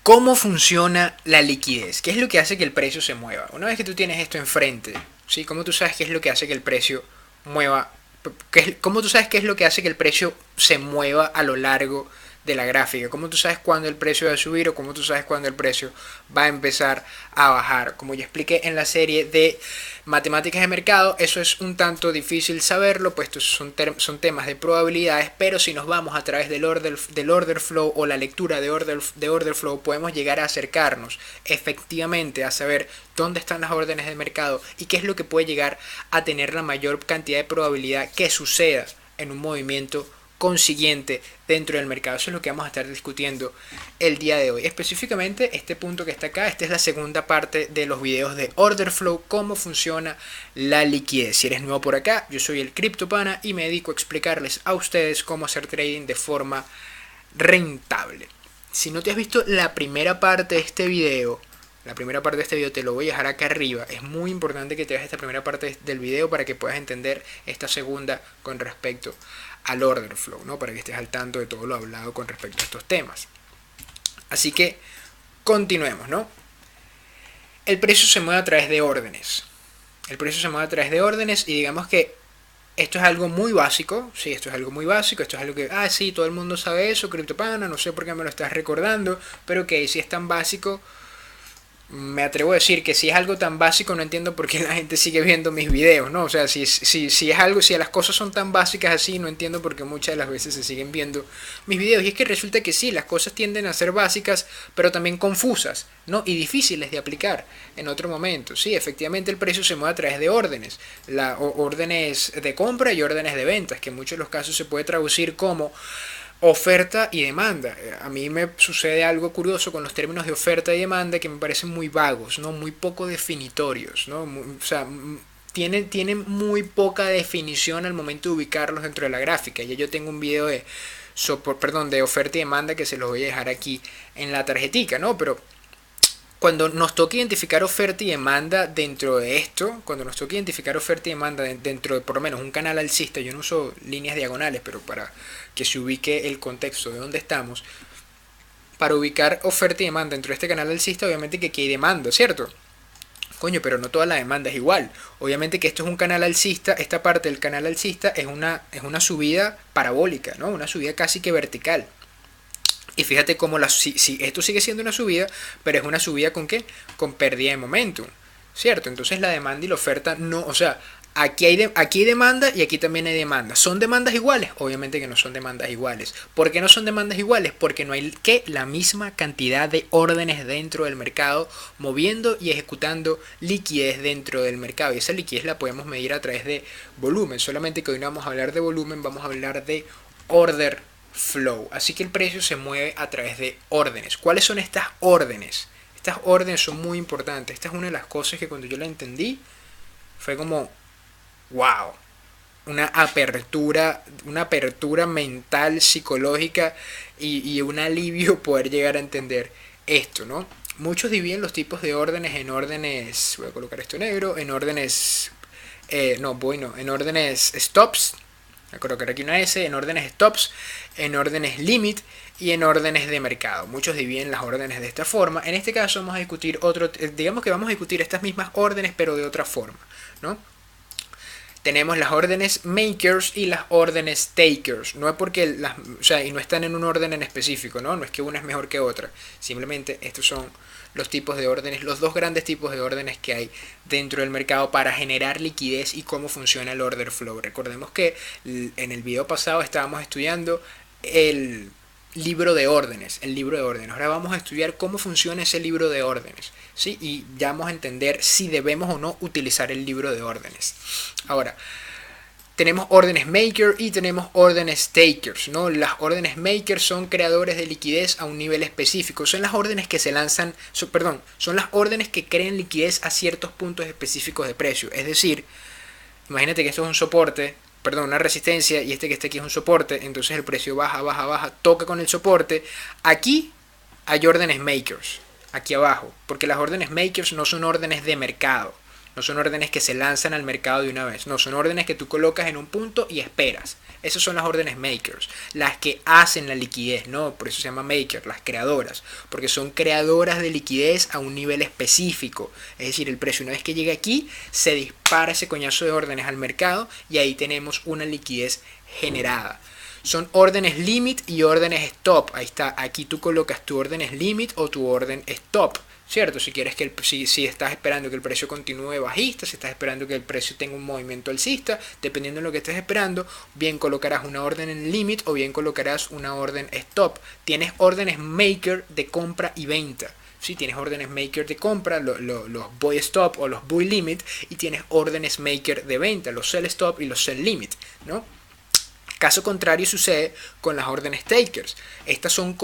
¿Cómo funciona la liquidez? ¿Qué es lo que hace que el precio se mueva? Una vez que tú tienes esto enfrente, ¿sí? ¿Cómo tú sabes qué es lo que hace que el precio mueva? ¿Cómo tú sabes qué es lo que hace que el precio se mueva a lo largo de la gráfica? ¿Cómo tú sabes cuándo el precio va a subir o cómo tú sabes cuándo el precio va a empezar a bajar? Como ya expliqué en la serie de matemáticas de mercado, eso es un tanto difícil saberlo, pues son temas de probabilidades, pero si nos vamos a través del order flow o la lectura de order flow, podemos llegar a acercarnos efectivamente a saber dónde están las órdenes de mercado y qué es lo que puede llegar a tener la mayor cantidad de probabilidad que suceda en un movimiento consiguiente dentro del mercado. Eso es lo que vamos a estar discutiendo el día de hoy. Específicamente este punto que está acá, esta es la segunda parte de los videos de Order Flow, cómo funciona la liquidez. Si eres nuevo por acá, yo soy el CryptoPana y me dedico a explicarles a ustedes cómo hacer trading de forma rentable. Si no te has visto la primera parte de este video, te lo voy a dejar acá arriba. Es muy importante que te veas esta primera parte del video para que puedas entender esta segunda con respecto al order flow, ¿no? Para que estés al tanto de todo lo hablado con respecto a estos temas. Así que continuemos, ¿no? El precio se mueve a través de órdenes. Y digamos que esto es algo muy básico, sí, esto es algo que, sí, todo el mundo sabe eso, CryptoPana, no sé por qué me lo estás recordando, pero que si es tan básico, me atrevo a decir que si es algo tan básico no entiendo por qué la gente sigue viendo mis videos, ¿no? O sea, si las cosas son tan básicas así, no entiendo por qué muchas de las veces se siguen viendo mis videos. Y es que resulta que sí, las cosas tienden a ser básicas, pero también confusas, ¿no? Y difíciles de aplicar en otro momento. Sí, efectivamente el precio se mueve a través de órdenes, órdenes de compra y órdenes de ventas, que en muchos de los casos se puede traducir como oferta y demanda. A mí me sucede algo curioso con los términos de oferta y demanda que me parecen muy vagos, ¿no? Muy poco definitorios, ¿no? O sea, tienen muy poca definición al momento de ubicarlos dentro de la gráfica. Ya yo tengo un video de oferta y demanda que se los voy a dejar aquí en la tarjetica, ¿no? Pero cuando nos toca identificar oferta y demanda dentro de esto, dentro de por lo menos un canal alcista, yo no uso líneas diagonales, pero para que se ubique el contexto de dónde estamos, para ubicar oferta y demanda dentro de este canal alcista, obviamente que aquí hay demanda, ¿cierto? Coño, pero no toda la demanda es igual. Obviamente que esto es un canal alcista, esta parte del canal alcista es una subida parabólica, ¿no? Una subida casi que vertical. Y fíjate cómo si esto sigue siendo una subida, pero es una subida ¿con qué? Con pérdida de momentum, ¿cierto? Entonces la demanda y la oferta no, o sea, aquí hay demanda y aquí también hay demanda. ¿Son demandas iguales? Obviamente que no son demandas iguales. ¿Por qué no son demandas iguales? Porque no hay la misma cantidad de órdenes dentro del mercado moviendo y ejecutando liquidez dentro del mercado. Y esa liquidez la podemos medir a través de volumen. Solamente que hoy no vamos a hablar de volumen, vamos a hablar de order flow. Así que el precio se mueve a través de órdenes. ¿Cuáles son estas órdenes? Estas órdenes son muy importantes. Esta es una de las cosas que cuando yo la entendí fue como wow, una apertura mental, psicológica y un alivio poder llegar a entender esto, ¿no? Muchos dividen los tipos de órdenes en órdenes, voy a colocar esto negro, en órdenes, en órdenes stops, voy a colocar aquí una S, en órdenes stops, en órdenes limit y en órdenes de mercado. Muchos dividen las órdenes de esta forma. En este caso vamos a discutir digamos que vamos a discutir estas mismas órdenes pero de otra forma, ¿no? Tenemos las órdenes makers y las órdenes takers. No es porque y no están en un orden en específico, ¿no? No es que una es mejor que otra. Simplemente estos son los tipos de órdenes, los dos grandes tipos de órdenes que hay dentro del mercado para generar liquidez y cómo funciona el order flow. Recordemos que en el video pasado estábamos estudiando el libro de órdenes. Ahora vamos a estudiar cómo funciona ese libro de órdenes, ¿sí? Y ya vamos a entender si debemos o no utilizar el libro de órdenes. Ahora, tenemos órdenes maker y tenemos órdenes takers, ¿no? Las órdenes makers son creadores de liquidez a un nivel específico. Son las órdenes que se lanzan, son las órdenes que crean liquidez a ciertos puntos específicos de precio. Es decir, imagínate que esto es un soporte, una resistencia, y este que está aquí es un soporte, entonces el precio baja, toca con el soporte. Aquí hay órdenes makers, aquí abajo, porque las órdenes makers no son órdenes de mercado, No son órdenes que se lanzan al mercado de una vez. No, son órdenes que tú colocas en un punto y esperas. Esas son las órdenes makers, las que hacen la liquidez, ¿no? Por eso se llama maker, las creadoras, porque son creadoras de liquidez a un nivel específico. Es decir, el precio una vez que llega aquí, se dispara ese coñazo de órdenes al mercado y ahí tenemos una liquidez generada. Son órdenes limit y órdenes stop. Ahí está, aquí tú colocas tu órdenes limit o tu orden stop. ¿Cierto? Si quieres que si estás esperando que el precio continúe bajista, si estás esperando que el precio tenga un movimiento alcista, dependiendo de lo que estés esperando, bien colocarás una orden en limit o bien colocarás una orden stop. Tienes órdenes maker de compra y venta. ¿Sí? Tienes órdenes maker de compra, los buy stop o los buy limit, y tienes órdenes maker de venta, los sell stop y los sell limit, ¿no? Caso contrario sucede con las órdenes takers. Estas son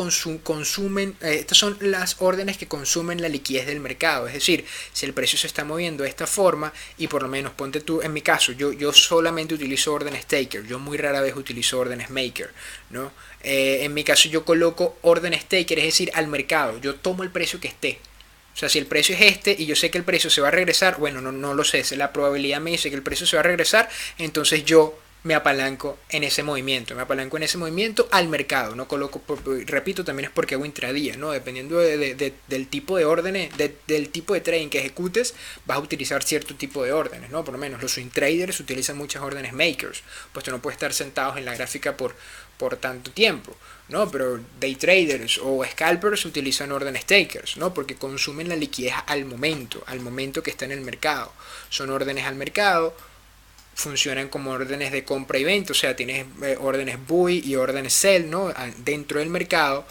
las órdenes que consumen la liquidez del mercado. Es decir, si el precio se está moviendo de esta forma, y por lo menos ponte tú, en mi caso, yo solamente utilizo órdenes taker. Yo muy rara vez utilizo órdenes maker, ¿no? En mi caso yo coloco órdenes taker, es decir, al mercado. Yo tomo el precio que esté. O sea, si el precio es este y yo sé que el precio se va a regresar, bueno, no lo sé, la probabilidad me dice que el precio se va a regresar, entonces yo me apalanco en ese movimiento, al mercado. No coloco, repito, también es porque hago intradía, ¿no? Dependiendo del tipo de órdenes, del tipo de trading que ejecutes, vas a utilizar cierto tipo de órdenes, ¿no? Por lo menos los swing traders utilizan muchas órdenes makers, pues tú no puedes estar sentados en la gráfica por tanto tiempo, ¿no? Pero day traders o scalpers utilizan órdenes takers, ¿no? Porque consumen la liquidez al momento que está en el mercado. Son órdenes al mercado, funcionan como órdenes de compra y venta, o sea, tienes órdenes buy y órdenes sell, ¿no? Dentro del mercado.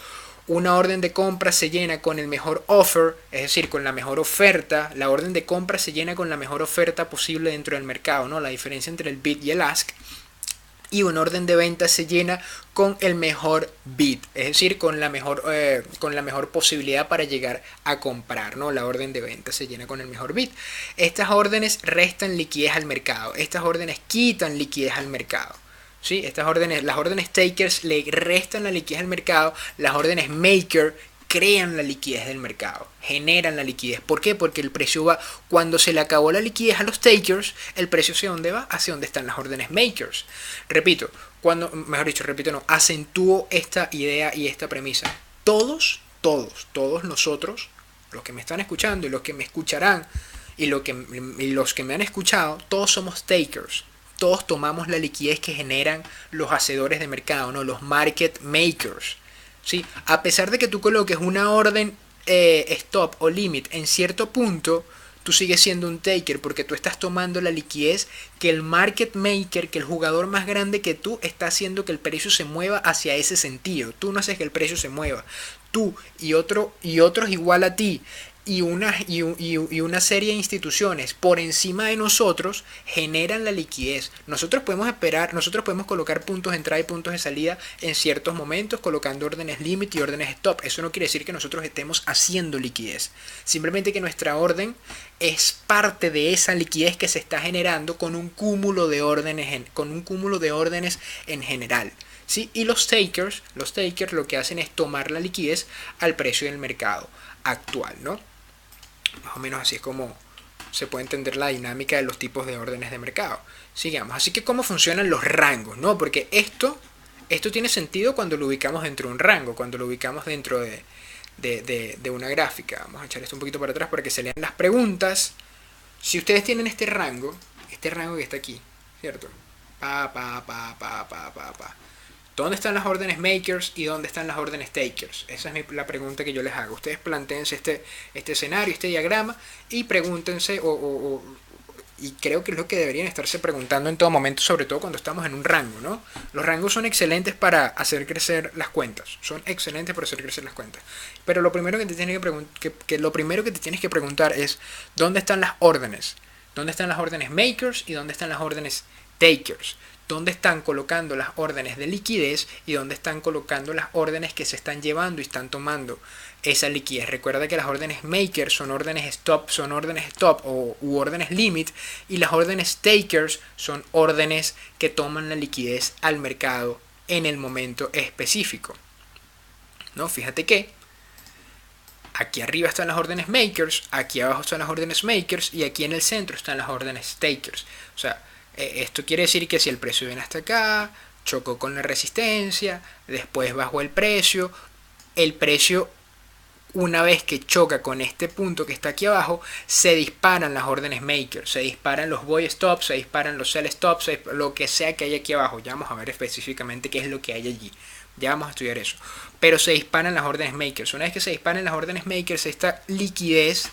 Una orden de compra se llena con el mejor offer, es decir, con la mejor oferta. La orden de compra se llena con la mejor oferta posible dentro del mercado, ¿no? La diferencia entre el bid y el ask. Y una orden de venta se llena con el mejor bid, es decir, con la mejor posibilidad para llegar a comprar, ¿no? La orden de venta se llena con el mejor bid. Estas órdenes restan liquidez al mercado, estas órdenes quitan liquidez al mercado. ¿Sí? Las órdenes takers le restan la liquidez al mercado, las órdenes maker crean la liquidez del mercado, generan la liquidez. ¿Por qué? Porque el precio va, cuando se le acabó la liquidez a los takers, el precio hacia dónde va, hacia dónde están las órdenes makers. Repito, acentúo esta idea y esta premisa. Todos nosotros, los que me están escuchando y los que me escucharán y los que me han escuchado, todos somos takers. Todos tomamos la liquidez que generan los hacedores de mercado, ¿no? Los market makers. ¿Sí? A pesar de que tú coloques una orden stop o limit en cierto punto, tú sigues siendo un taker porque tú estás tomando la liquidez que el market maker, que el jugador más grande que tú, está haciendo que el precio se mueva hacia ese sentido. Tú no haces que el precio se mueva. Tú y otros igual a ti y una serie de instituciones por encima de nosotros generan la liquidez. Nosotros podemos colocar puntos de entrada y puntos de salida en ciertos momentos colocando órdenes limit y órdenes stop. Eso no quiere decir que nosotros estemos haciendo liquidez, simplemente que nuestra orden es parte de esa liquidez que se está generando con un cúmulo de órdenes en general. ¿Sí? Y los takers lo que hacen es tomar la liquidez al precio del mercado actual, ¿no? Más o menos así es como se puede entender la dinámica de los tipos de órdenes de mercado. Sigamos. Así que cómo funcionan los rangos, ¿no? Porque esto tiene sentido cuando lo ubicamos dentro de un rango, cuando lo ubicamos dentro de una gráfica. Vamos a echar esto un poquito para atrás para que se lean las preguntas. Si ustedes tienen este rango que está aquí, ¿cierto? ¿Dónde están las órdenes makers y dónde están las órdenes takers? Esa es la pregunta que yo les hago. Ustedes plantéense este escenario, este diagrama, y pregúntense, y creo que es lo que deberían estarse preguntando en todo momento, sobre todo cuando estamos en un rango, ¿no? Los rangos son excelentes para hacer crecer las cuentas. Pero lo primero que te tienes que preguntar es ¿dónde están las órdenes? ¿Dónde están las órdenes makers y dónde están las órdenes takers? ¿Dónde están colocando las órdenes de liquidez y dónde están colocando las órdenes que se están llevando y están tomando esa liquidez? Recuerda que las órdenes maker son órdenes stop u órdenes limit, y las órdenes takers son órdenes que toman la liquidez al mercado en el momento específico, ¿no? Fíjate que aquí arriba están las órdenes makers, aquí abajo están las órdenes makers y aquí en el centro están las órdenes takers. O sea, esto quiere decir que si el precio viene hasta acá, chocó con la resistencia, después bajó el precio una vez que choca con este punto que está aquí abajo, se disparan las órdenes makers, se disparan los buy stops, se disparan los sell stops, lo que sea que hay aquí abajo. Ya vamos a ver específicamente qué es lo que hay allí. Ya vamos a estudiar eso. Pero se disparan las órdenes makers. Una vez que se disparan las órdenes makers, esta liquidez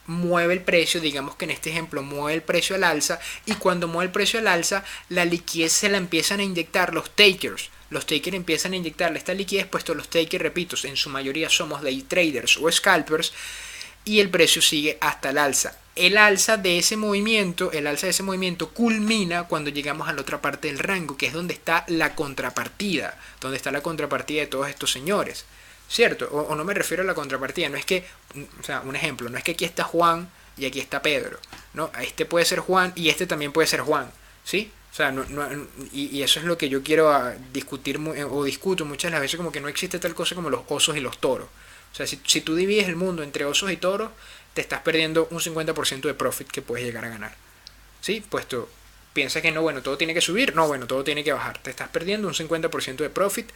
mueve el precio, digamos que en este ejemplo mueve el precio al alza, y cuando mueve el precio al alza, la liquidez se la empiezan a inyectar los takers. Los takers empiezan a inyectarle esta liquidez, puesto los takers, repito, en su mayoría somos day traders o scalpers, y el precio sigue hasta el alza. El alza de ese movimiento culmina cuando llegamos a la otra parte del rango, que es donde está la contrapartida, de todos estos señores. ¿Cierto? O no me refiero a la contrapartida, no es que, o sea, un ejemplo, no es que aquí está Juan y aquí está Pedro, ¿no? Este puede ser Juan y este también puede ser Juan, ¿sí? O sea, y eso es lo que yo quiero discutir o discuto muchas veces, como que no existe tal cosa como los osos y los toros. O sea, si tú divides el mundo entre osos y toros, te estás perdiendo un 50% de profit que puedes llegar a ganar. ¿Sí? Puesto, piensas que no, bueno, todo tiene que subir, no, bueno, todo tiene que bajar. Te estás perdiendo un 50% de profit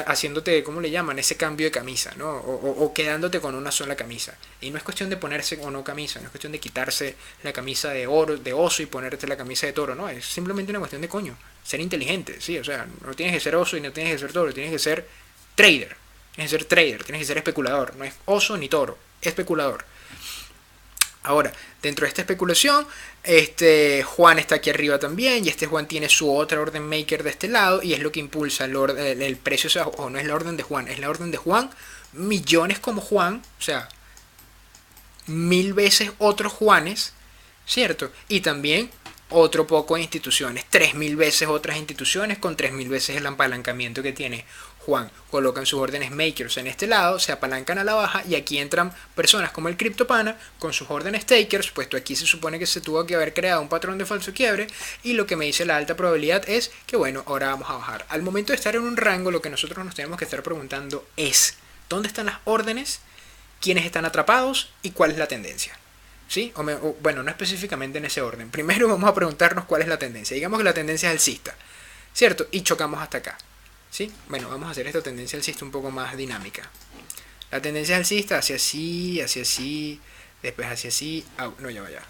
haciéndote, ¿cómo le llaman? Ese cambio de camisa, ¿no? O quedándote con una sola camisa. Y no es cuestión de ponerse o no camisa, no es cuestión de quitarse la camisa de oso y ponerte la camisa de toro, no, es simplemente una cuestión de coño, ser inteligente, sí, o sea, no tienes que ser oso y no tienes que ser toro, tienes que ser trader, tienes que ser especulador, no es oso ni toro, especulador. Ahora, dentro de esta especulación, Juan está aquí arriba también, y Juan tiene su otra orden maker de este lado, y es lo que impulsa el precio. O sea, no es la orden de Juan, es la orden de Juan, millones como Juan, o sea, 1000 veces otros Juanes, ¿cierto? Y también otro poco de instituciones, 3000 veces otras instituciones con 3000 veces el apalancamiento que tiene Juan. Colocan sus órdenes makers en este lado, se apalancan a la baja, y aquí entran personas como el CryptoPana con sus órdenes takers, puesto aquí se supone que se tuvo que haber creado un patrón de falso quiebre, y lo que me dice la alta probabilidad es que bueno, ahora vamos a bajar. Al momento de estar en un rango, lo que nosotros nos tenemos que estar preguntando es ¿dónde están las órdenes? ¿Quiénes están atrapados? ¿Y cuál es la tendencia? ¿Sí? Bueno, no específicamente en ese orden. Primero vamos a preguntarnos cuál es la tendencia. Digamos que la tendencia es alcista, ¿cierto? Y chocamos hasta acá. ¿Sí? Bueno, vamos a hacer esta tendencia alcista un poco más dinámica. La tendencia alcista hacia así, después hacia así. No, ya vaya.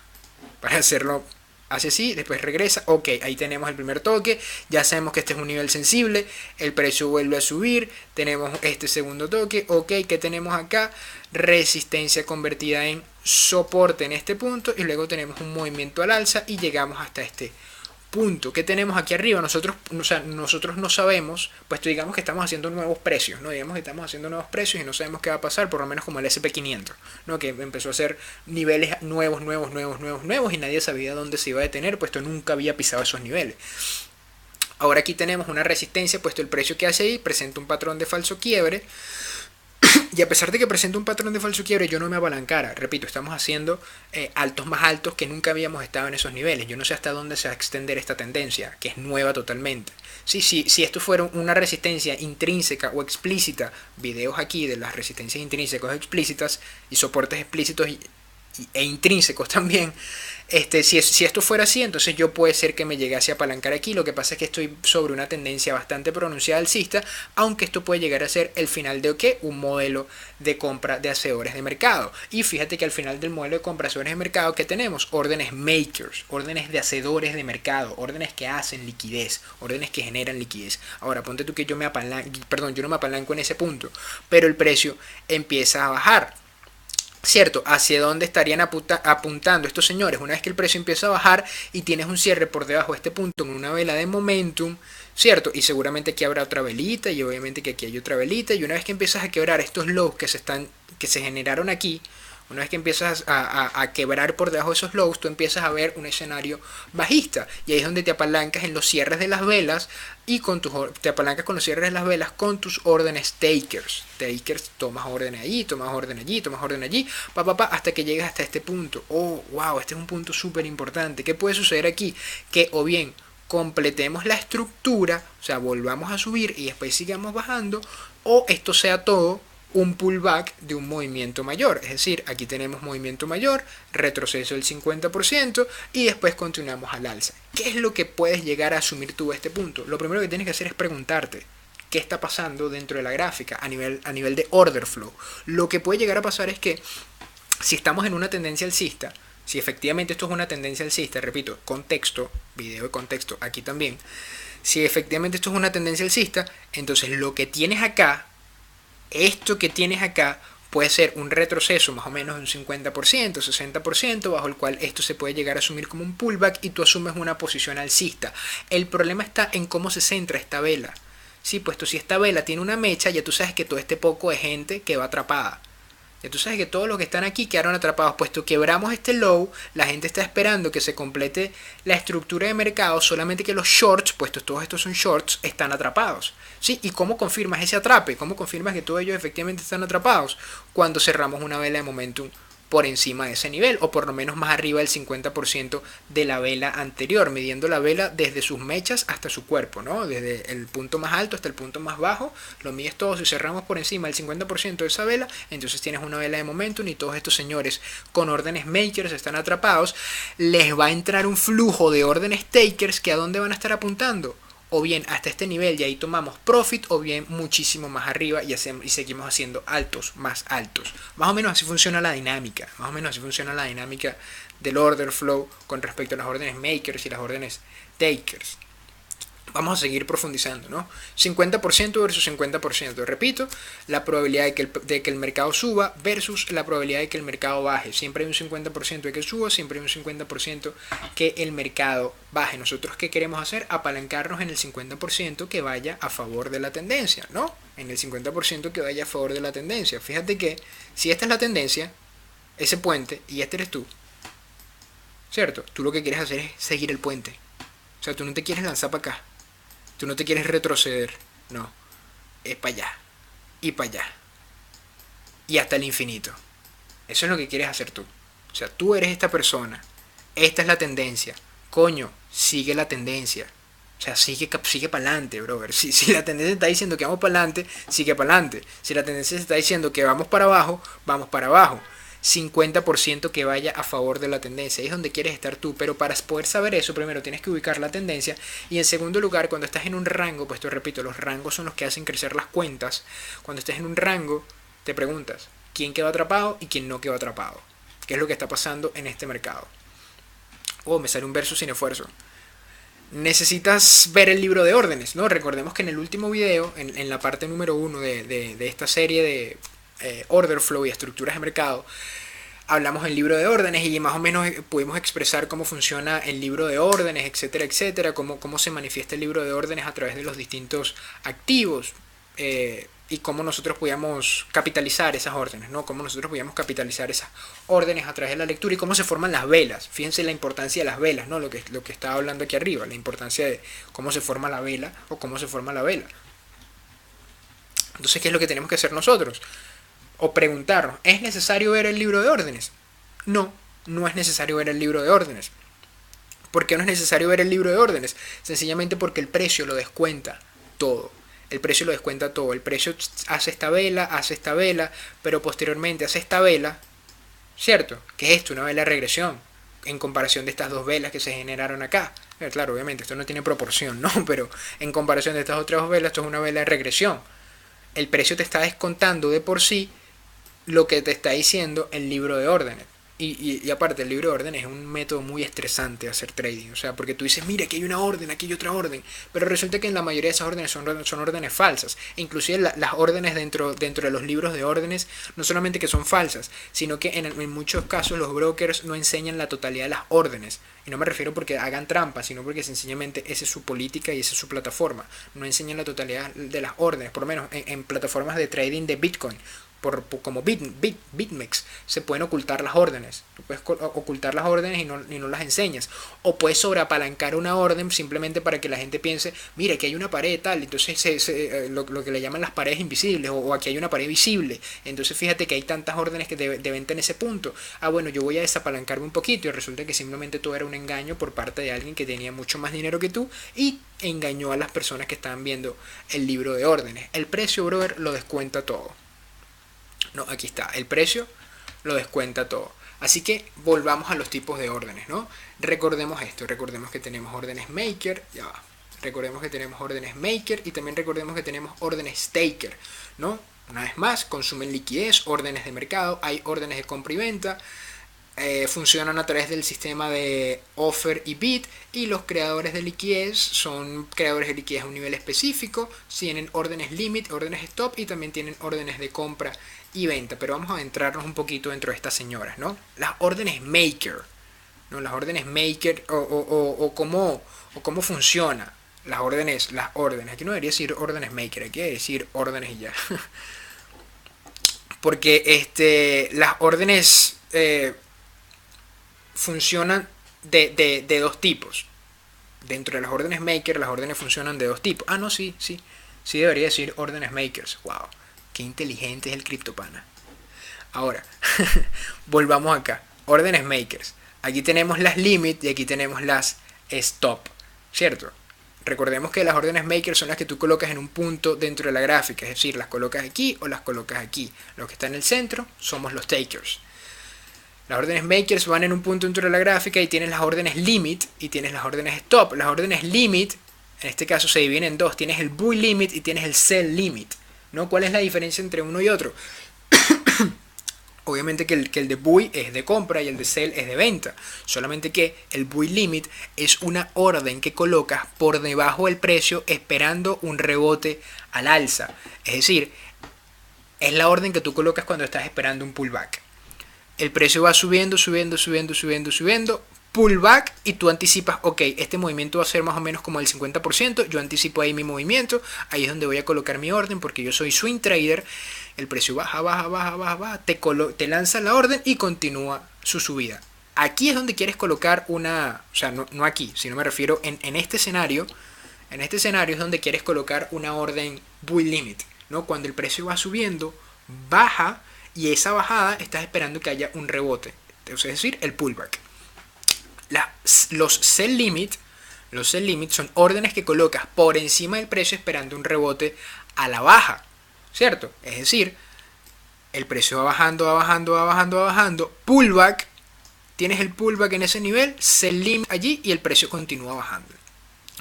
Para hacerlo hacia así, después regresa. Ok, ahí tenemos el primer toque. Ya sabemos que este es un nivel sensible. El precio vuelve a subir. Tenemos este segundo toque. Ok, ¿qué tenemos acá? Resistencia convertida en soporte en este punto. Y luego tenemos un movimiento al alza y llegamos hasta este punto. ¿Qué tenemos aquí arriba? Nosotros no sabemos, pues digamos que estamos haciendo nuevos precios, ¿no? Digamos que estamos haciendo nuevos precios y no sabemos qué va a pasar, por lo menos como el SP500, ¿no? Que empezó a hacer niveles nuevos, y nadie sabía dónde se iba a detener, puesto nunca había pisado esos niveles. Ahora aquí tenemos una resistencia, puesto el precio que hace ahí presenta un patrón de falso quiebre. Y a pesar de que presenta un patrón de falso quiebre, yo no me apalancara. Repito, estamos haciendo altos más altos que nunca habíamos estado en esos niveles. Yo no sé hasta dónde se va a extender esta tendencia, que es nueva totalmente. Si esto fuera una resistencia intrínseca o explícita, videos aquí de las resistencias intrínsecas o explícitas y soportes explícitos e intrínsecos también. Si esto fuera así, entonces yo puede ser que me llegase a apalancar aquí. Lo que pasa es que estoy sobre una tendencia bastante pronunciada alcista, aunque esto puede llegar a ser el final de ¿qué? Un modelo de compra de hacedores de mercado. Y fíjate que al final del modelo de compra de hacedores de mercado, ¿qué tenemos? Órdenes makers, órdenes de hacedores de mercado, órdenes que hacen liquidez, órdenes que generan liquidez. Ahora, ponte tú que yo no me apalanco en ese punto, pero el precio empieza a bajar. ¿Cierto? ¿Hacia dónde estarían apuntando estos señores? Una vez que el precio empieza a bajar y tienes un cierre por debajo de este punto en una vela de momentum, ¿cierto? Y seguramente aquí habrá otra velita y obviamente que aquí hay otra velita, y una vez que empiezas a quebrar estos lows que se generaron aquí, una vez que empiezas a quebrar por debajo de esos lows, tú empiezas a ver un escenario bajista. Y ahí es donde te apalancas en los cierres de las velas y te apalancas con los cierres de las velas con tus órdenes takers. Tomas orden allí, tomas orden allí, tomas orden allí, hasta que llegas hasta este punto. Oh, wow, este es un punto súper importante. ¿Qué puede suceder aquí? Que o bien completemos la estructura, o sea, volvamos a subir y después sigamos bajando, o esto sea todo un pullback de un movimiento mayor. Es decir, aquí tenemos movimiento mayor, retroceso del 50% y después continuamos al alza. ¿Qué es lo que puedes llegar a asumir tú a este punto? Lo primero que tienes que hacer es preguntarte qué está pasando dentro de la gráfica a nivel de order flow. Lo que puede llegar a pasar es que si estamos en una tendencia alcista, si efectivamente esto es una tendencia alcista, repito, contexto, video de contexto aquí también, si efectivamente esto es una tendencia alcista, entonces lo que tienes acá, esto que tienes acá, puede ser un retroceso más o menos de un 50%, 60%, bajo el cual esto se puede llegar a asumir como un pullback y tú asumes una posición alcista. El problema está en cómo se centra esta vela. Sí, puesto si esta vela tiene una mecha, ya tú sabes que todo este poco de gente quedó atrapada. Ya tú sabes que todos los que están aquí quedaron atrapados, puesto quebramos este low, la gente está esperando que se complete la estructura de mercado, solamente que los shorts, puesto todos estos son shorts, están atrapados. ¿Sí? ¿Y cómo confirmas ese atrape? ¿Cómo confirmas que todos ellos efectivamente están atrapados? Cuando cerramos una vela de momentum por encima de ese nivel, o por lo menos más arriba del 50% de la vela anterior, midiendo la vela desde sus mechas hasta su cuerpo, ¿no? Desde el punto más alto hasta el punto más bajo, lo mides todo. Si cerramos por encima del 50% de esa vela, entonces tienes una vela de momentum y todos estos señores con órdenes makers están atrapados. Les va a entrar un flujo de órdenes takers que a dónde van a estar apuntando, o bien hasta este nivel y ahí tomamos profit, o bien muchísimo más arriba y seguimos haciendo altos, más altos. Más o menos así funciona la dinámica, del order flow con respecto a las órdenes makers y las órdenes takers. Vamos a seguir profundizando, ¿no? 50% versus 50%. Repito, la probabilidad de que el mercado suba versus la probabilidad de que el mercado baje. Siempre hay un 50% de que suba, siempre hay un 50% que el mercado baje. ¿Nosotros qué queremos hacer? Apalancarnos en el 50% que vaya a favor de la tendencia, ¿no? En el 50% que vaya a favor de la tendencia. Fíjate que si esta es la tendencia, ese puente, y este eres tú, ¿cierto? Tú lo que quieres hacer es seguir el puente. O sea, tú no te quieres lanzar para acá. Tú no te quieres retroceder, no. Es para allá. Y para allá. Y hasta el infinito. Eso es lo que quieres hacer tú. O sea, tú eres esta persona. Esta es la tendencia. Coño, sigue la tendencia. O sea, sigue para adelante, brother. Si la tendencia está diciendo que vamos para adelante, sigue para adelante. Si la tendencia está diciendo que vamos para abajo, vamos para abajo. 50% que vaya a favor de la tendencia. Ahí es donde quieres estar tú. Pero para poder saber eso, primero tienes que ubicar la tendencia. Y en segundo lugar, cuando estás en un rango, pues te repito, los rangos son los que hacen crecer las cuentas. Cuando estés en un rango, te preguntas quién quedó atrapado y quién no quedó atrapado. ¿Qué es lo que está pasando en este mercado? Oh, me sale un verso sin esfuerzo. Necesitas ver el libro de órdenes, ¿no? Recordemos que en el último video, en la parte número 1 de esta serie de order flow y estructuras de mercado, hablamos del libro de órdenes y más o menos pudimos expresar cómo funciona el libro de órdenes, etcétera, etcétera, cómo se manifiesta el libro de órdenes a través de los distintos activos, y cómo nosotros podíamos capitalizar esas órdenes, ¿no? Cómo nosotros podíamos capitalizar esas órdenes a través de la lectura y cómo se forman las velas. Fíjense la importancia de las velas, ¿no? Lo que estaba hablando aquí arriba, la importancia de cómo se forma la vela o cómo se forma la vela. Entonces, ¿qué es lo que tenemos que hacer nosotros? O preguntarnos, ¿es necesario ver el libro de órdenes? No, no es necesario ver el libro de órdenes. ¿Por qué no es necesario ver el libro de órdenes? Sencillamente porque el precio lo descuenta todo. El precio lo descuenta todo. El precio hace esta vela, pero posteriormente hace esta vela, ¿cierto? ¿Qué es esto? Una vela de regresión en comparación de estas dos velas que se generaron acá. Claro, obviamente esto no tiene proporción, ¿no? Pero en comparación de estas otras dos velas, esto es una vela de regresión. El precio te está descontando de por sí lo que te está diciendo el libro de órdenes. Y aparte, el libro de órdenes es un método muy estresante de hacer trading. O sea, porque tú dices, mira, aquí hay una orden, aquí hay otra orden. Pero resulta que en la mayoría de esas órdenes son órdenes falsas. E inclusive las órdenes dentro de los libros de órdenes, no solamente que son falsas, sino que en muchos casos los brokers no enseñan la totalidad de las órdenes. Y no me refiero porque hagan trampa, sino porque sencillamente esa es su política y esa es su plataforma. No enseñan la totalidad de las órdenes, por lo menos en plataformas de trading de Bitcoin. Como BitMEX, se pueden ocultar las órdenes. Tú puedes ocultar las órdenes y no las enseñas. O puedes sobreapalancar una orden simplemente para que la gente piense, mira, aquí hay una pared tal. Entonces lo que le llaman las paredes invisibles, o aquí hay una pared visible. Entonces fíjate que hay tantas órdenes que de venta en ese punto. Bueno, yo voy a desapalancarme un poquito, y resulta que simplemente todo era un engaño por parte de alguien que tenía mucho más dinero que tú y engañó a las personas que estaban viendo el libro de órdenes. El precio, brother, lo descuenta todo. No, aquí está, el precio lo descuenta todo. Así que volvamos a los tipos de órdenes, ¿no? Recordemos esto, recordemos que tenemos órdenes maker, ya va. Recordemos que tenemos órdenes maker y también recordemos que tenemos órdenes taker, ¿no? Una vez más, consumen liquidez, órdenes de mercado, hay órdenes de compra y venta, funcionan a través del sistema de offer y bid, y los creadores de liquidez son creadores de liquidez a un nivel específico, tienen órdenes limit, órdenes stop y también tienen órdenes de compra y venta. Pero vamos a adentrarnos un poquito dentro de estas señoras, ¿no? Las órdenes maker, ¿no? Las órdenes maker o cómo funciona las órdenes. Aquí no debería decir órdenes maker, aquí debería decir órdenes y ya. Porque las órdenes funcionan de dos tipos. Dentro de las órdenes maker, las órdenes funcionan de dos tipos. Ah, no, sí debería decir órdenes makers. Wow, qué inteligente es el criptopana. Ahora, volvamos acá. Órdenes makers. Aquí tenemos las limit y aquí tenemos las stop, ¿cierto? Recordemos que las órdenes makers son las que tú colocas en un punto dentro de la gráfica, es decir, las colocas aquí o las colocas aquí. Lo que está en el centro somos los takers. Las órdenes makers van en un punto dentro de la gráfica y tienes las órdenes limit y tienes las órdenes stop. Las órdenes limit, en este caso, se dividen en dos. Tienes el buy limit y tienes el sell limit, ¿no? ¿Cuál es la diferencia entre uno y otro? Obviamente que el de buy es de compra y el de sell es de venta. Solamente que el buy limit es una orden que colocas por debajo del precio esperando un rebote al alza. Es decir, es la orden que tú colocas cuando estás esperando un pullback. El precio va subiendo, pullback, y tú anticipas, ok, este movimiento va a ser más o menos como el 50%, yo anticipo ahí mi movimiento, ahí es donde voy a colocar mi orden porque yo soy swing trader, el precio baja, te lanza la orden y continúa su subida. Aquí es donde quieres colocar una, o sea, no aquí, sino me refiero en este escenario es donde quieres colocar una orden buy limit, ¿no? Cuando el precio va subiendo, baja, y esa bajada estás esperando que haya un rebote, es decir, el pullback. Los sell limit son órdenes que colocas por encima del precio esperando un rebote a la baja, ¿cierto? Es decir, el precio va bajando, pullback, tienes el pullback en ese nivel, sell limit allí y el precio continúa bajando,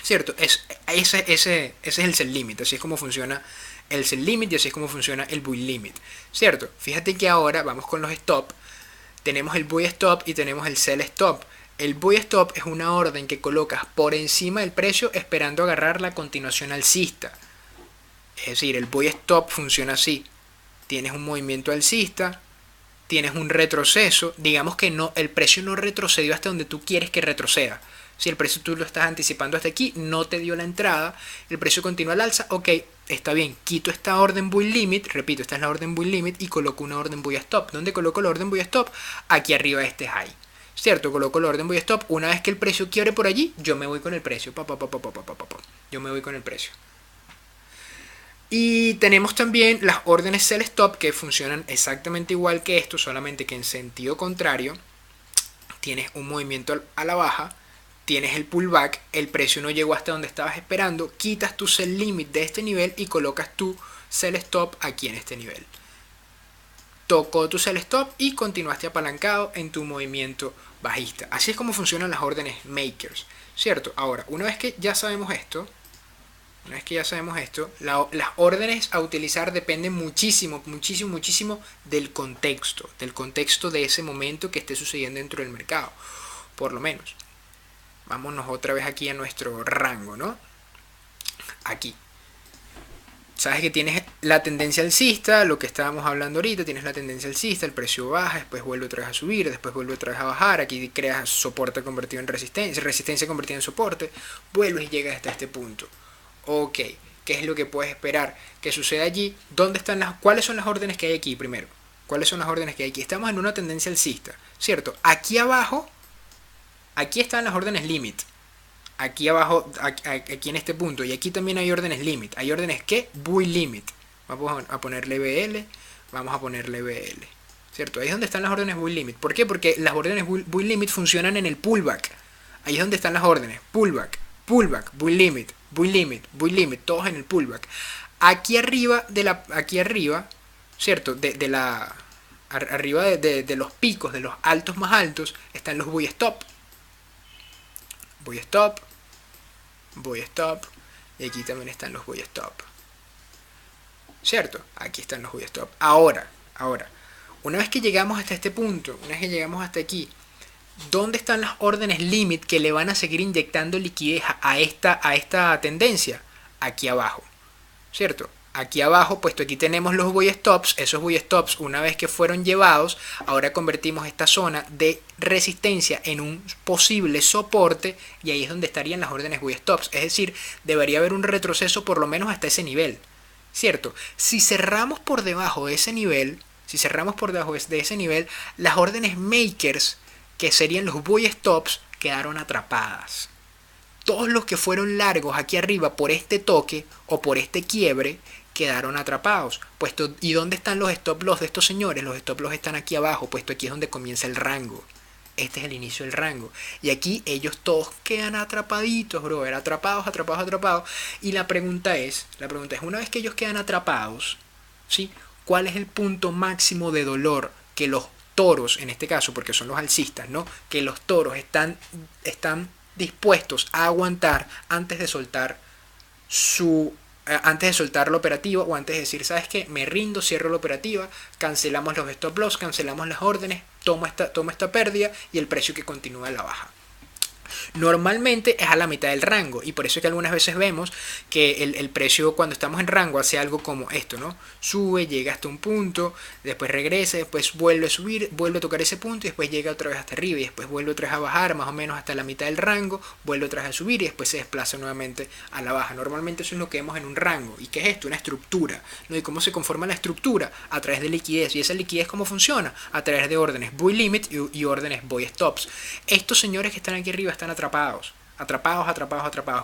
¿cierto? Ese es el sell limit, así es como funciona el sell limit y así es como funciona el buy limit, ¿cierto? Fíjate que ahora vamos con los stop. Tenemos el buy stop y tenemos el sell stop. El buy stop es una orden que colocas por encima del precio esperando agarrar la continuación alcista. Es decir, el buy stop funciona así. Tienes un movimiento alcista, tienes un retroceso, digamos que no, el precio no retrocedió hasta donde tú quieres que retroceda. Si el precio tú lo estás anticipando hasta aquí, no te dio la entrada, el precio continúa al alza, ok, está bien, quito esta orden buy limit, repito, esta es la orden buy limit y coloco una orden buy stop. ¿Dónde coloco la orden buy stop? Aquí arriba de este high, ¿cierto? Coloco la orden buy stop, una vez que el precio quiebre por allí, yo me voy con el precio, yo me voy con el precio. Y tenemos también las órdenes sell stop que funcionan exactamente igual que esto, solamente que en sentido contrario. Tienes un movimiento a la baja, tienes el pullback, el precio no llegó hasta donde estabas esperando, quitas tu sell limit de este nivel y colocas tu sell stop aquí en este nivel. Tocó tu sell stop y continuaste apalancado en tu movimiento bajista. Así es como funcionan las órdenes makers, ¿cierto? Ahora, una vez que ya sabemos esto, las órdenes a utilizar dependen muchísimo del contexto de ese momento que esté sucediendo dentro del mercado, por lo menos. Vámonos otra vez aquí a nuestro rango, ¿no? Aquí. Sabes que tienes la tendencia alcista, lo que estábamos hablando ahorita, tienes la tendencia alcista, el precio baja, después vuelve otra vez a subir, después vuelve otra vez a bajar, aquí creas soporte convertido en resistencia convertida en soporte, vuelves y llegas hasta este punto. Ok, ¿qué es lo que puedes esperar que suceda allí? ¿Cuáles son las órdenes que hay aquí primero? ¿Cuáles son las órdenes que hay aquí? Estamos en una tendencia alcista, ¿cierto? Aquí abajo, aquí están las órdenes limit. Aquí abajo, aquí en este punto. Y aquí también hay órdenes limit. ¿Hay órdenes qué? Buy limit. Vamos a ponerle BL. Vamos a ponerle BL. ¿Cierto? Ahí es donde están las órdenes buy limit. ¿Por qué? Porque las órdenes buy limit funcionan en el pullback. Ahí es donde están las órdenes. Pullback, buy limit, todos en el pullback. Aquí arriba, ¿cierto? Arriba de los picos, de los altos más altos, están los buy stop. Buy stop, buy stop, y aquí también están los buy stop. ¿Cierto? Aquí están los buy stop. Ahora, una vez que llegamos hasta este punto, una vez que llegamos hasta aquí, ¿dónde están las órdenes limit que le van a seguir inyectando liquidez a esta tendencia? Aquí abajo, ¿cierto? Aquí abajo, puesto aquí tenemos los buy stops. Esos buy stops, una vez que fueron llevados, ahora convertimos esta zona de resistencia en un posible soporte, y ahí es donde estarían las órdenes buy stops. Es decir, debería haber un retroceso por lo menos hasta ese nivel, ¿cierto? Si cerramos por debajo de ese nivel, las órdenes makers, que serían los buy stops, quedaron atrapadas. Todos los que fueron largos aquí arriba por este toque o por este quiebre quedaron atrapados. Puesto, ¿y dónde están los stop loss de estos señores? Los stop loss están aquí abajo, puesto aquí es donde comienza el rango. Este es el inicio del rango. Y aquí ellos todos quedan atrapaditos, brother. Atrapados. Y la pregunta es, una vez que ellos quedan atrapados, ¿sí? ¿Cuál es el punto máximo de dolor que los toros, en este caso, porque son los alcistas, ¿no? Que los toros están dispuestos a aguantar antes de soltar la operativa, o antes de decir, ¿sabes qué? Me rindo, cierro la operativa, cancelamos los stop loss, cancelamos las órdenes, tomo esta pérdida y el precio que continúa a la baja. Normalmente es a la mitad del rango, y por eso es que algunas veces vemos que el precio, cuando estamos en rango, hace algo como esto, ¿no? Sube, llega hasta un punto, después regresa, después vuelve a subir, vuelve a tocar ese punto, y después llega otra vez hasta arriba, y después vuelve otra vez a bajar más o menos hasta la mitad del rango, vuelve otra vez a subir y después se desplaza nuevamente a la baja. Normalmente eso es lo que vemos en un rango. ¿Y qué es esto? Una estructura, ¿no? ¿Y cómo se conforma la estructura? A través de liquidez. ¿Y esa liquidez cómo funciona? A través de órdenes buy limit y órdenes buy stops. Estos señores que están aquí arriba están atrapados.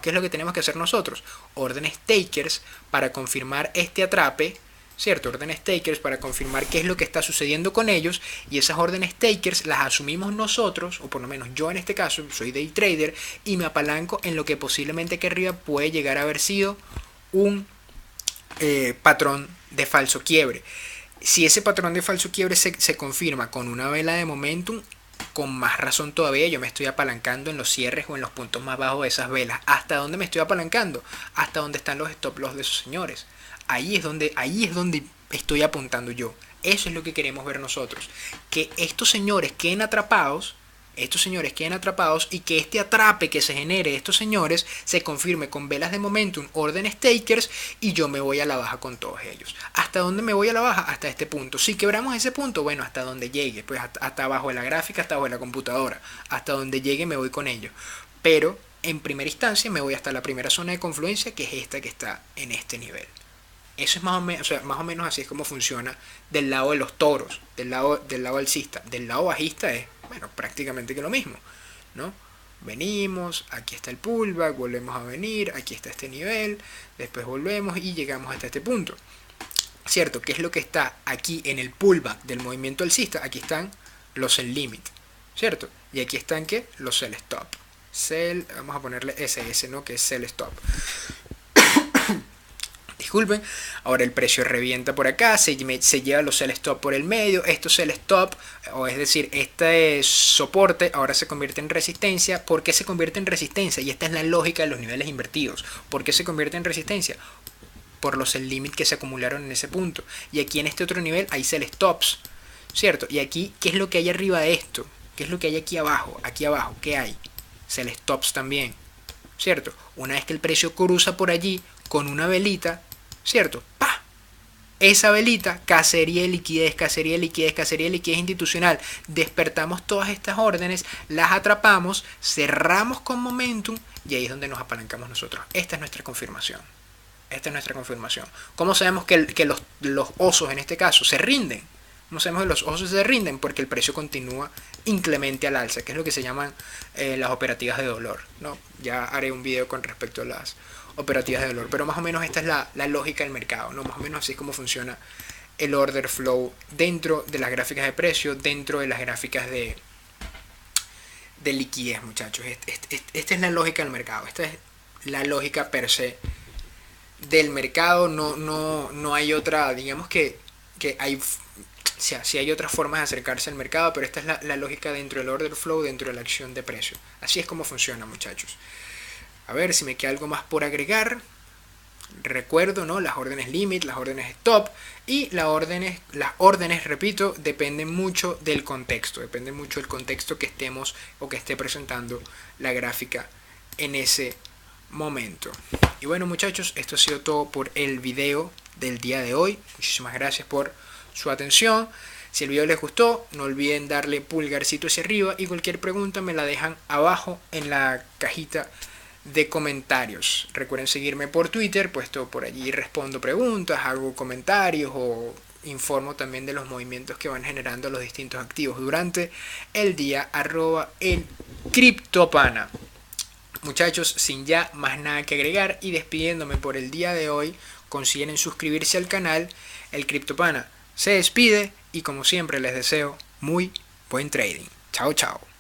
¿Qué es lo que tenemos que hacer nosotros? Órdenes takers para confirmar este atrape, ¿cierto? Órdenes takers para confirmar qué es lo que está sucediendo con ellos, y esas órdenes takers las asumimos nosotros, o por lo menos yo en este caso, soy day trader, y me apalanco en lo que posiblemente aquí arriba puede llegar a haber sido un patrón de falso quiebre. Si ese patrón de falso quiebre se confirma con una vela de momentum, con más razón todavía yo me estoy apalancando en los cierres o en los puntos más bajos de esas velas. ¿Hasta dónde me estoy apalancando? Hasta donde están los stop loss de esos señores. Ahí es donde estoy apuntando yo. Eso es lo que queremos ver nosotros. Que estos señores queden atrapados, y que este atrape que se genere de estos señores se confirme con velas de momentum, órdenes takers, y yo me voy a la baja con todos ellos. ¿Hasta dónde me voy a la baja? Hasta este punto. Si quebramos ese punto, bueno, hasta donde llegue, pues hasta abajo de la gráfica, hasta abajo de la computadora, hasta donde llegue me voy con ellos. Pero en primera instancia me voy hasta la primera zona de confluencia, que es esta que está en este nivel. Eso es más o menos así es como funciona del lado de los toros, del lado alcista. Del lado bajista es, bueno, prácticamente que lo mismo, ¿no? Venimos, aquí está el pullback, volvemos a venir, aquí está este nivel, después volvemos y llegamos hasta este punto, ¿cierto? ¿Qué es lo que está aquí en el pullback del movimiento alcista? Aquí están los sell limit, ¿cierto? Y aquí están, ¿qué? Los sell stop. Vamos a ponerle SS, ¿no? Que es sell stop. Disculpen, ahora el precio revienta por acá, se lleva los sell stop por el medio, estos sell stop, o es decir, este soporte ahora se convierte en resistencia. ¿Por qué se convierte en resistencia? Y esta es la lógica de los niveles invertidos. ¿Por qué se convierte en resistencia? Por los sell limit que se acumularon en ese punto. Y aquí en este otro nivel hay sell stops, ¿cierto? Y aquí, ¿qué es lo que hay arriba de esto? ¿Qué es lo que hay aquí abajo? Aquí abajo, ¿qué hay? Sell stops también, ¿cierto? Una vez que el precio cruza por allí con una velita, ¿cierto? ¡Pah! Esa velita, cacería de liquidez institucional. Despertamos todas estas órdenes, las atrapamos, cerramos con momentum, y ahí es donde nos apalancamos nosotros. Esta es nuestra confirmación. ¿Cómo sabemos que los osos en este caso se rinden? ¿Cómo sabemos que los osos se rinden? Porque el precio continúa inclemente al alza, que es lo que se llaman las operativas de dolor, ¿no? Ya haré un video con respecto a las operativas de dolor, pero más o menos esta es la lógica del mercado, ¿no? Más o menos así es como funciona el order flow dentro de las gráficas de precio, dentro de las gráficas de liquidez, muchachos. Esta es la lógica del mercado, esta es la lógica per se del mercado. No hay otra, digamos que que hay, o sea, sí hay otras formas de acercarse al mercado, pero esta es la lógica dentro del order flow, dentro de la acción de precio. Así es como funciona, muchachos. A ver si me queda algo más por agregar. Recuerdo, ¿no? Las órdenes limit, las órdenes stop y las órdenes, repito, dependen mucho del contexto, depende mucho del contexto que estemos o que esté presentando la gráfica en ese momento. Y bueno, muchachos, esto ha sido todo por el video del día de hoy. Muchísimas gracias por su atención. Si el video les gustó, no olviden darle pulgarcito hacia arriba y cualquier pregunta me la dejan abajo en la cajita de comentarios. Recuerden seguirme por Twitter, puesto por allí respondo preguntas, hago comentarios o informo también de los movimientos que van generando los distintos activos durante el día, @elCryptoPana. Muchachos, sin ya más nada que agregar y despidiéndome por el día de hoy, consideren suscribirse al canal. El CryptoPana se despide y como siempre les deseo muy buen trading. Chao, chao.